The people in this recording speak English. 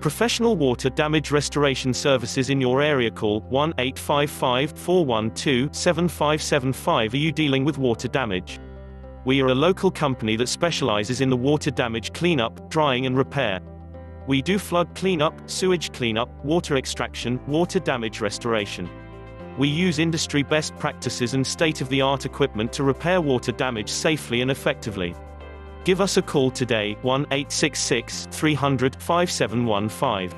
Professional water damage restoration services in your area. Call 1-855-412-7575. Are you dealing with water damage? We are a local company that specializes in the water damage cleanup, drying and repair. We do flood cleanup, sewage cleanup, water extraction, water damage restoration. We use industry best practices and state-of-the-art equipment to repair water damage safely and effectively. Give us a call today, 1-866-300-5715.